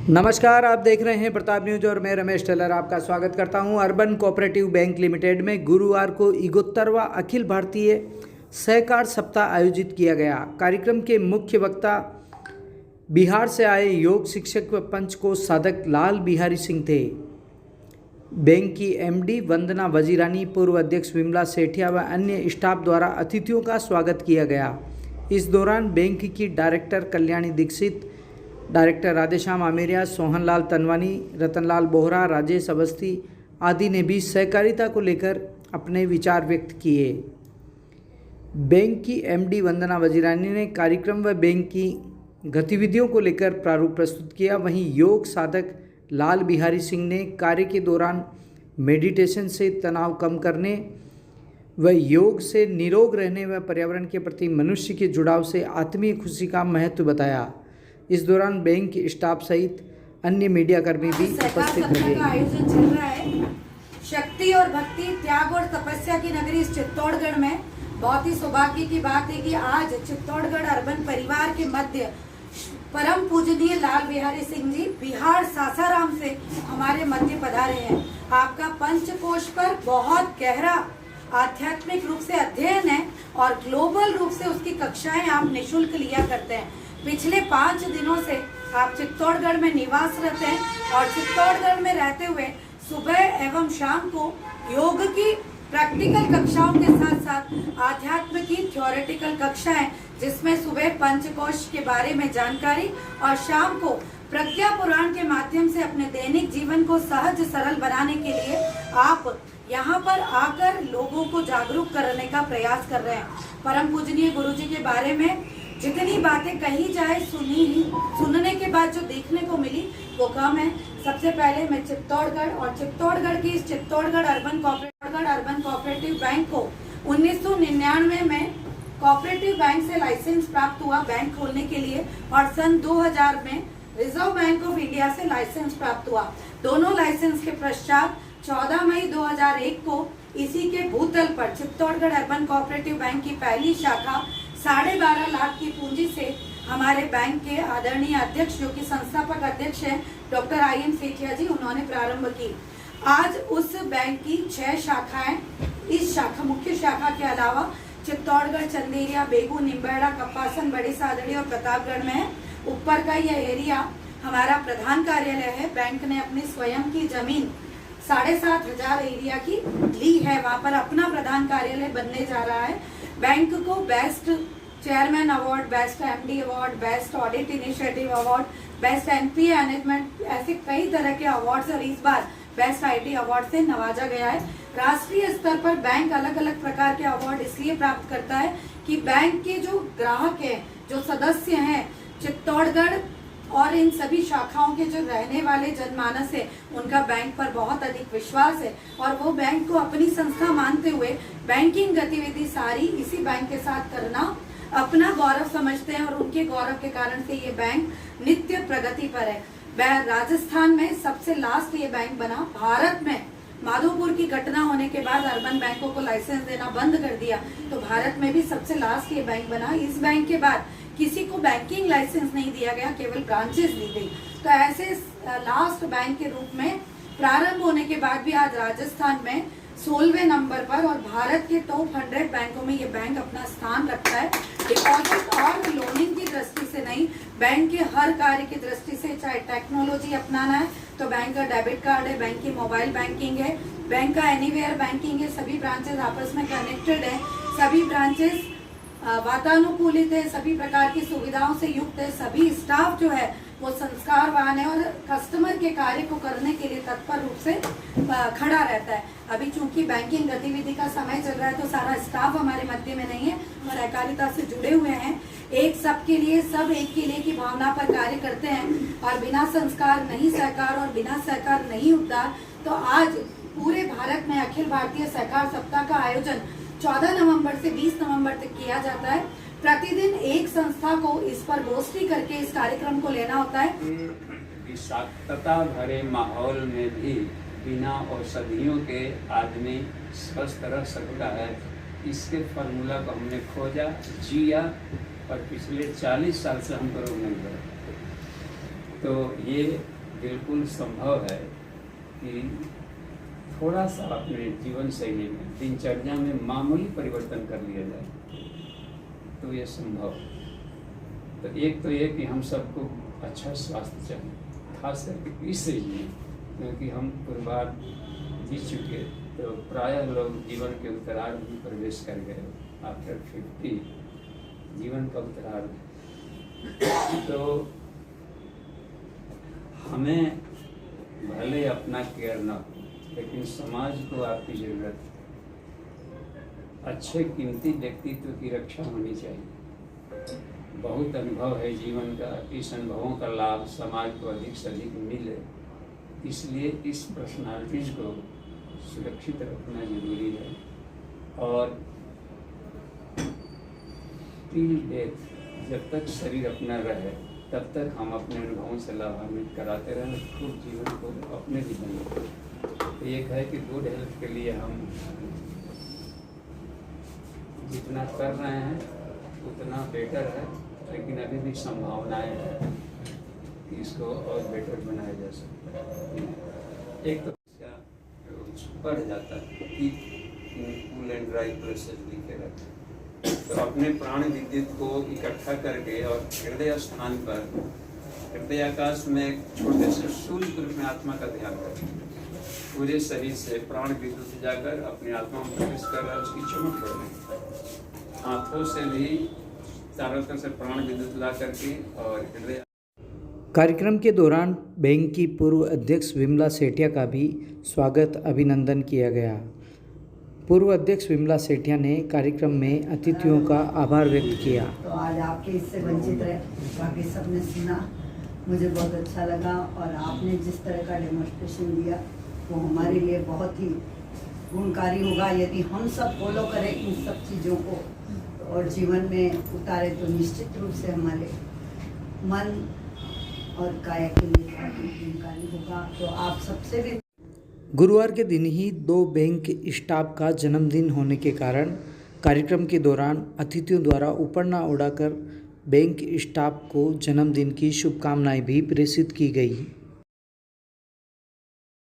नमस्कार, आप देख रहे हैं प्रताप न्यूज और मैं रमेश टेलर आपका स्वागत करता हूं। अर्बन कोऑपरेटिव बैंक लिमिटेड में गुरुवार को 71वां अखिल भारतीय सहकार सप्ताह आयोजित किया गया। कार्यक्रम के मुख्य वक्ता बिहार से आए योग शिक्षक व पंचकोश साधक लाल बिहारी सिंह थे। बैंक की एमडी वंदना वजीरानी, पूर्व अध्यक्ष विमला सेठिया व अन्य स्टाफ द्वारा अतिथियों का स्वागत किया गया। इस दौरान बैंक की डायरेक्टर कल्याणी दीक्षित, डायरेक्टर राधेश्याम आमेरिया, सोहनलाल तनवानी, रतनलाल बोहरा, राजेश अवस्थी आदि ने भी सहकारिता को लेकर अपने विचार व्यक्त किए। बैंक की एमडी वंदना वजीरानी ने कार्यक्रम व बैंक की गतिविधियों को लेकर प्रारूप प्रस्तुत किया। वहीं योग साधक लाल बिहारी सिंह ने कार्य के दौरान मेडिटेशन से तनाव कम करने व योग से निरोग रहने व पर्यावरण के प्रति मनुष्य के जुड़ाव से आत्मीय खुशी का महत्व बताया। इस दौरान बैंक के स्टाफ सहित अन्य मीडिया कर्मी भी उपस्थित रहे। आयोजन चल रहा है। शक्ति और भक्ति, त्याग और तपस्या की नगरी इस चित्तौड़गढ़ में बहुत ही सौभाग्य की बात है कि आज चित्तौड़गढ़ अर्बन परिवार के मध्य परम पूजनीय लाल बिहारी सिंह जी बिहार सासाराम से हमारे मध्य पधारे हैं। आपका पंचकोश पर बहुत गहरा आध्यात्मिक रूप से अध्ययन है और ग्लोबल रूप से उसकी कक्षाएं आप निःशुल्क लिया करते हैं। पिछले 5 दिनों से आप चित्तौड़गढ़ में निवासरत हैं और चित्तौड़गढ़ में रहते हुए सुबह एवं शाम को योग की प्रैक्टिकल कक्षाओं के साथ साथ आध्यात्म की थ्योरेटिकल कक्षाएं, जिसमें सुबह पंचकोश के बारे में जानकारी और शाम को प्रज्ञा पुराण के माध्यम से अपने दैनिक जीवन को सहज सरल बनाने के लिए आप यहाँ पर आकर लोगों को जागरूक करने का प्रयास कर रहे हैं। परम पूजनीय गुरु जी के बारे में जितनी बातें कही जाए सुनने के बाद जो देखने को मिली वो कम है। सबसे पहले मैं चित्तौड़गढ़ और चित्तौड़गढ़ की इस चित्तौड़गढ़ अर्बन कोऑपरेटिव बैंक को 1999 में कोऑपरेटिव बैंक से लाइसेंस प्राप्त हुआ बैंक खोलने के लिए और सन 2000 में रिजर्व बैंक ऑफ इंडिया से लाइसेंस प्राप्त हुआ। दोनों लाइसेंस के पश्चात 14 मई 2001 को इसी के भूतल पर चित्तौड़गढ़ अर्बन कोऑपरेटिव बैंक की पहली शाखा 12.5 लाख की पूंजी से हमारे बैंक के आदरणीय अध्यक्ष, जो कि संस्थापक अध्यक्ष हैं, डॉक्टर IM सेठिया जी, उन्होंने प्रारंभ की। आज उस बैंक की 6 शाखाएं इस मुख्य शाखा के अलावा चित्तौड़गढ़, चंदेरिया, बेगू, निम्बेड़ा, कप्पासन, बड़ी सादड़ी और प्रतापगढ़ में है। ऊपर का यह एरिया हमारा प्रधान कार्यालय है। बैंक ने अपनी स्वयं की जमीन 7,500 एरिया की ली है, वहाँ पर अपना प्रधान कार्यालय बनने जा रहा है। बैंक को best chairman award, best MD award, best audit initiative award, best NPA management, ऐसे कई तरह के अवार्ड्स और इस बार बेस्ट IT अवार्ड से नवाजा गया है। राष्ट्रीय स्तर पर बैंक अलग अलग प्रकार के अवार्ड इसलिए प्राप्त करता है कि बैंक के जो ग्राहक हैं, जो सदस्य हैं, चित्तौड़गढ़ और इन सभी शाखाओं के जो रहने वाले जनमानस है, उनका बैंक पर बहुत अधिक विश्वास है और वो बैंक को अपनी संस्था मानते हुए बैंकिंग गतिविधि सारी इसी बैंक के साथ करना अपना गौरव समझते हैं और उनके गौरव के कारण से ये बैंक नित्य प्रगति पर है। राजस्थान में सबसे लास्ट ये बैंक बना। भारत में माधोपुर की घटना होने के बाद अर्बन बैंकों को लाइसेंस देना बंद कर दिया, तो भारत में भी सबसे लास्ट ये बैंक बना। इस बैंक के बाद किसी को बैंकिंग लाइसेंस नहीं दिया गया, केवल ब्रांचेस दी गई। तो ऐसे लास्ट बैंक के रूप में प्रारंभ होने के बाद भी आज राजस्थान में 16वें नंबर पर और भारत के टॉप 100 बैंकों में ये बैंक अपना स्थान रखता है। डिपॉजिट और लोनिंग की दृष्टि से नहीं, बैंक के हर कार्य की दृष्टि से, चाहे टेक्नोलॉजी अपनाना है तो बैंक का डेबिट कार्ड है, बैंक की मोबाइल बैंकिंग है, बैंक का एनीवेयर बैंकिंग है, सभी ब्रांचेस आपस में कनेक्टेड है, सभी ब्रांचेस वातानुकूलित है, सभी प्रकार की सुविधाओं से युक्त है, सभी स्टाफ जो है वो संस्कारवान है और कस्टमर के कार्य को करने के लिए तत्पर रूप से खड़ा रहता है। अभी चूंकि बैंकिंग गतिविधि का समय चल रहा है तो सारा स्टाफ हमारे मध्य में नहीं है और सहकारिता से जुड़े हुए हैं। एक सबके लिए, सब एक के लिए की भावना पर कार्य करते हैं और बिना संस्कार नहीं सहकार और बिना सहकार नहीं उद्धार। तो आज पूरे भारत में अखिल भारतीय सहकार सप्ताह का आयोजन 14 नवंबर से 20 नवंबर तक किया जाता है। प्रतिदिन एक संस्था को इस पर गोष्ठी करके इस कार्यक्रम को लेना होता है। विषाक्तता भरे माहौल में भी बिना औषधियों के आदमी स्वस्थ रह सकता है, इसके फॉर्मूला को हमने खोजा, जिया और पिछले 40 साल से हमको रोग नहीं पड़ा। तो ये बिल्कुल संभव है कि थोड़ा सा अपने जीवन शैली में, दिनचर्या में मामूली परिवर्तन कर लिया जाए तो ये संभव। तो ये कि हम सबको अच्छा स्वास्थ्य चाहिए, खास करके इस एज में, क्योंकि हम परिवार जी चुके, तो प्रायः लोग जीवन के उत्तरार्ध में प्रवेश कर गए। आफ्टर 50 जीवन का उत्तरार्ध। तो हमें भले अपना केयर न हो, लेकिन समाज को आपकी जरूरत है। अच्छे कीमती व्यक्तित्व की रक्षा होनी चाहिए। बहुत अनुभव है जीवन का, इस अनुभवों का लाभ समाज को अधिक से अधिक मिले, इसलिए इस पर्सनालिटीज को सुरक्षित रखना जरूरी है। और टिल डेथ, जब तक शरीर अपना रहे तब तक हम अपने अनुभवों से लाभान्वित कराते रहें, खूब जीवन को अपने भी बने। एक है कि गुड हेल्थ के लिए हम जितना कर रहे हैं उतना बेटर है, लेकिन अभी भी संभावनाएं हैं कि इसको और बेटर बनाया जा सकता है। एक तो बढ़ जाता है कि कूल एंड ड्राई प्लेसेस लिखे रहते हैं, तो अपने प्राण विद्युत को इकट्ठा करके और हृदय स्थान पर हृदयाकाश में एक छोटे से सूर्य रूप में आत्मा का ध्यान करें। पूरे शरीर से प्राण विद्युत जाकर अपनी आत्मा में प्रवेश कर रहा है, उसकी चमक बढ़ रही। आंखों से भी चारों तरफ से प्राण विद्युत ला करके और हृदय। कार्यक्रम के दौरान बैंक की पूर्व अध्यक्ष विमला सेठिया का भी स्वागत अभिनंदन किया गया। पूर्व अध्यक्ष विमला सेठिया ने कार्यक्रम में अतिथियों का आभार व्यक्त किया। तो आज आपके इससे वंचित रहे, बाकी सबने सुना, मुझे बहुत अच्छा लगा। और आपने जिस तरह का डेमोन्स्ट्रेशन दिया वो हमारे लिए बहुत ही गुणकारी होगा। यदि हम सब फॉलो करें इन सब चीज़ों को और जीवन में उतारे तो निश्चित रूप से हमारे मन और काया के लिए काफी गुणकारी होगा। तो आप सबसे भी। गुरुवार के दिन ही 2 बैंक स्टाफ का जन्मदिन होने के कारण कार्यक्रम के दौरान अतिथियों द्वारा उपरना उड़ाकर बैंक स्टाफ को जन्मदिन की शुभकामनाएं भी प्रेषित की गई।